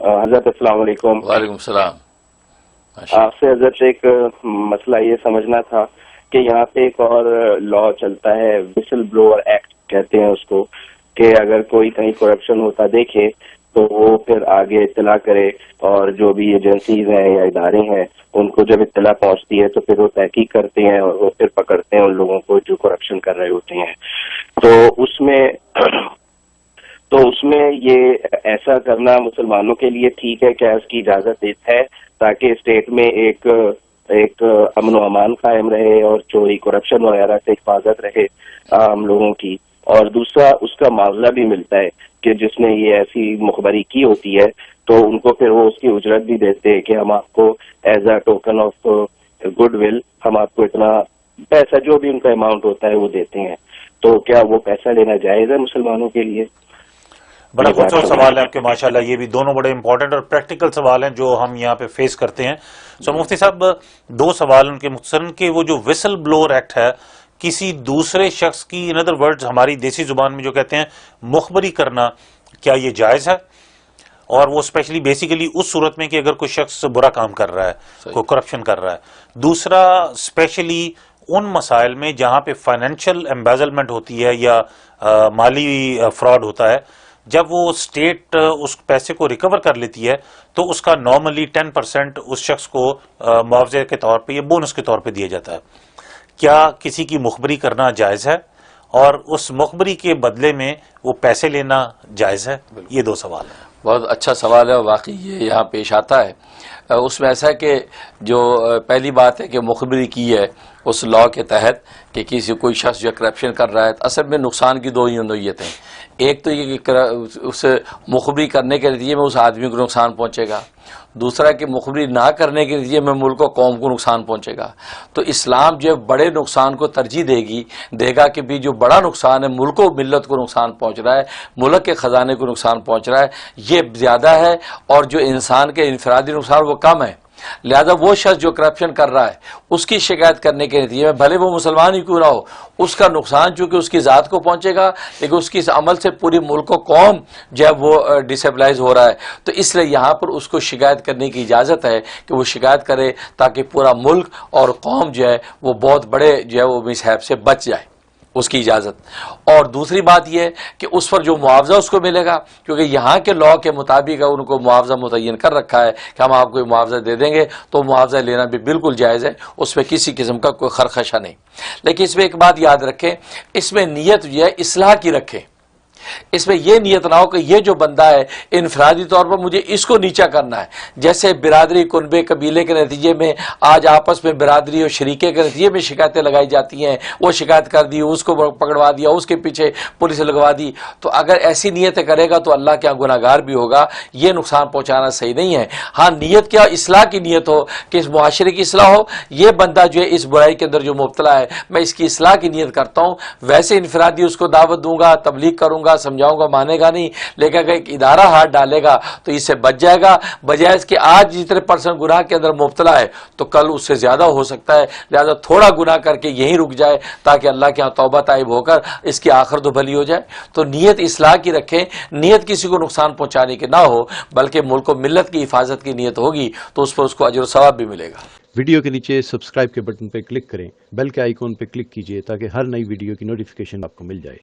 حضرت السلام علیکم۔ وعلیکم السلام۔ آپ سے حضرت ایک مسئلہ یہ سمجھنا تھا کہ یہاں پہ ایک اور لا چلتا ہے، وسل بلوور ایکٹ کہتے ہیں اس کو، کہ اگر کوئی کہیں کرپشن ہوتا دیکھے تو وہ پھر آگے اطلاع کرے، اور جو بھی ایجنسیز ہیں یا ادارے ہیں ان کو جب اطلاع پہنچتی ہے تو پھر وہ تحقیق کرتے ہیں اور وہ پھر پکڑتے ہیں ان لوگوں کو جو کرپشن کر رہے ہوتے ہیں۔ تو اس میں یہ ایسا کرنا مسلمانوں کے لیے ٹھیک ہے؟ کیا اس کی اجازت ہے تاکہ اسٹیٹ میں ایک امن و امان قائم رہے اور چوری کرپشن وغیرہ سے حفاظت رہے عام لوگوں کی؟ اور دوسرا اس کا معاوضہ بھی ملتا ہے کہ جس نے یہ ایسی مخبری کی ہوتی ہے تو ان کو پھر وہ اس کی اجرت بھی دیتے ہیں کہ ہم آپ کو as a token of good will ہم آپ کو اتنا پیسہ جو بھی ان کا اماؤنٹ ہوتا ہے وہ دیتے ہیں۔ تو کیا وہ پیسہ لینا جائز ہے مسلمانوں کے لیے؟ بڑا خوبصورت سوال ہے آپ کے، ماشاءاللہ یہ بھی دونوں بڑے امپورٹنٹ اور پریکٹیکل سوال ہیں جو ہم یہاں پہ فیس کرتے ہیں۔ سو مفتی صاحب دو سوال ان کے مختصراً کہ وہ جو وسل بلوور ایکٹ ہے، کسی دوسرے شخص کی ان ادر ورڈز ہماری دیسی زبان میں جو کہتے ہیں مخبری کرنا، کیا یہ جائز ہے؟ اور وہ اسپیشلی بیسیکلی اس صورت میں کہ اگر کوئی شخص برا کام کر رہا ہے، کوئی کرپشن کر رہا ہے۔ دوسرا اسپیشلی ان مسائل میں جہاں پہ فائنینشیل ایمبیزلمنٹ ہوتی ہے یا مالی فراڈ ہوتا ہے، جب وہ اسٹیٹ اس پیسے کو ریکور کر لیتی ہے تو اس کا نارملی 10% اس شخص کو معاوضے کے طور پہ یا بونس کے طور پہ دیا جاتا ہے۔ کیا کسی کی مخبری کرنا جائز ہے اور اس مخبری کے بدلے میں وہ پیسے لینا جائز ہے؟ یہ دو سوال ہیں۔ بہت اچھا سوال ہے، واقعی یہ یہاں پیش آتا ہے۔ اس میں ایسا ہے کہ جو پہلی بات ہے کہ مخبری کی ہے اس لا کے تحت کہ کسی کوئی شخص جو کرپشن کر رہا ہے، اصل میں نقصان کی دو ہی نوعیتیں ہیں۔ ایک تو یہ کہ اس مخبری کرنے کے نتیجے میں اس آدمی کو نقصان پہنچے گا، دوسرا کہ مخبری نہ کرنے کے نتیجے میں ملک و قوم کو نقصان پہنچے گا۔ تو اسلام جو بڑے نقصان کو ترجیح دے گا کہ بھی جو بڑا نقصان ہے، ملک و ملت کو نقصان پہنچ رہا ہے، ملک کے خزانے کو نقصان پہنچ رہا ہے، یہ زیادہ ہے، اور جو انسان کے انفرادی نقصان وہ کم ہے۔ لہذا وہ شخص جو کرپشن کر رہا ہے اس کی شکایت کرنے کے نتیجے میں بھلے وہ مسلمان ہی کیوں نہ ہو، اس کا نقصان چونکہ اس کی ذات کو پہنچے گا، لیکن اس کی اس عمل سے پوری ملک و قوم جب وہ ڈسیبلائز ہو رہا ہے، تو اس لیے یہاں پر اس کو شکایت کرنے کی اجازت ہے کہ وہ شکایت کرے تاکہ پورا ملک اور قوم جو ہے وہ بہت بڑے جو ہے وہ مصیبت سے بچ جائے، اس کی اجازت۔ اور دوسری بات یہ ہے کہ اس پر جو معاوضہ اس کو ملے گا، کیونکہ یہاں کے لاء کے مطابق ان کو معاوضہ متعین کر رکھا ہے کہ ہم آپ کو معاوضہ دے دیں گے، تو معاوضہ لینا بھی بالکل جائز ہے، اس میں کسی قسم کا کوئی خرخشہ نہیں۔ لیکن اس میں ایک بات یاد رکھیں، اس میں نیت جو ہے اصلاح کی رکھیں۔ اس میں یہ نیت نہ ہو کہ یہ جو بندہ ہے انفرادی طور پر مجھے اس کو نیچا کرنا ہے، جیسے برادری کنبے قبیلے کے نتیجے میں آج آپس میں برادری اور شریکے کے نتیجے میں شکایتیں لگائی جاتی ہیں، وہ شکایت کر دی، اس کو پکڑوا دیا، اس کے پیچھے پولیس لگوا دی، تو اگر ایسی نیتیں کرے گا تو اللہ کے یہاں گناہ گار بھی ہوگا، یہ نقصان پہنچانا صحیح نہیں ہے۔ ہاں نیت کیا، اصلاح کی نیت ہو کہ اس معاشرے کی اصلاح ہو، یہ بندہ جو ہے اس برائی کے اندر جو مبتلا ہے میں اس کی اصلاح کی نیت کرتا ہوں، ویسے انفرادی اس کو دعوت دوں گا، تبلیغ کروں گا، سمجھاؤں گا، مانے گا نہیں، لیکن اگر ایک ادارہ ہاتھ ڈالے گا تو اس سے بچ جائے گا، بجائے اس کے آج جتنے پرسنٹ گناہ کے اندر مبتلا ہے تو کل اس سے زیادہ ہو سکتا ہے۔ لہذا تھوڑا گناہ کر کے یہیں رک جائے تاکہ اللہ کے ہاں توبہ طائب ہو کر اس کی آخر تو بھلی ہو جائے۔ تو نیت اصلاح کی رکھیں، نیت کسی کو نقصان پہنچانے کی نہ ہو بلکہ ملک و ملت کی حفاظت کی نیت ہوگی تو اس پر اس کو اجر و ثواب بھی ملے گا۔ ویڈیو کے نیچے سبسکرائب کے بٹن پہ کلک کریں، بیل کے آئیکن پہ کلک کیجئے تاکہ ہر نئی ویڈیو کی نوٹیفیکیشن آپ کو مل جائے۔